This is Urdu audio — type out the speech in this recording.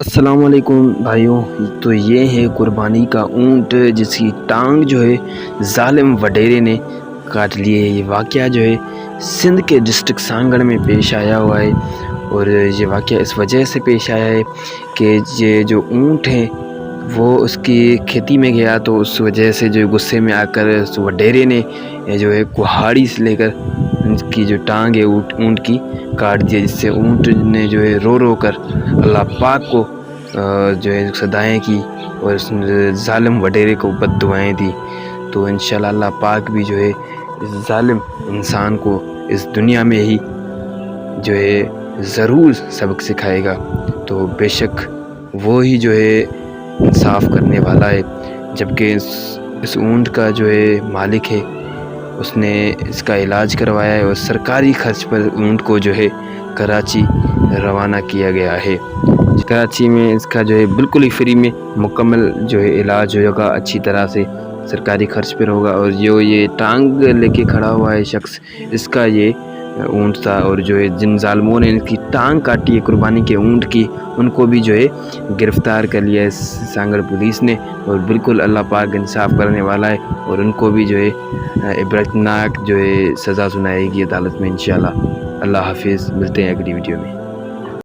السلام علیکم بھائیوں، تو یہ ہے قربانی کا اونٹ جس کی ٹانگ جو ہے ظالم وڈیرے نے کاٹ لی ہے۔ یہ واقعہ جو ہے سندھ کے ڈسٹرکٹ سانگڑ میں پیش آیا ہوا ہے، اور یہ واقعہ اس وجہ سے پیش آیا ہے کہ یہ جو اونٹ ہے وہ اس کی کھیتی میں گیا، تو اس وجہ سے جو غصے میں آ کر اس وڈیرے نے جو ہے کہاڑی سے لے کر ان کی جو ٹانگ ہے اونٹ کی کاٹ دیا، جس سے اونٹ نے جو ہے رو رو کر اللہ پاک کو جو ہے صدائیں کی اور اس ظالم وڈیرے کو بد دعائیں دی۔ تو انشاءاللہ اللہ پاک بھی جو ہے اس ظالم انسان کو اس دنیا میں ہی جو ہے ضرور سبق سکھائے گا، تو بے شک وہ ہی جو ہے انصاف کرنے والا ہے۔ جبکہ اس اونٹ کا جو ہے مالک ہے، اس نے اس کا علاج کروایا ہے اور سرکاری خرچ پر اونٹ کو جو ہے کراچی روانہ کیا گیا ہے۔ کراچی میں اس کا جو ہے بالکل ہی فری میں مکمل جو ہے علاج ہوگا، اچھی طرح سے سرکاری خرچ پر ہوگا۔ اور جو یہ ٹانگ لے کے کھڑا ہوا ہے شخص، اس کا یہ اونٹ تھا، اور جو ہے جن ظالموں نے ان کی ٹانگ کاٹی ہے قربانی کے اونٹ کی، ان کو بھی جو ہے گرفتار کر لیا ہے سانگڑ پولیس نے، اور بالکل اللہ پاک انصاف کرنے والا ہے، اور ان کو بھی جو ہے عبرتناک جو ہے سزا سنائے گی عدالت میں انشاءاللہ۔ اللہ حافظ، ملتے ہیں اگلی ویڈیو میں۔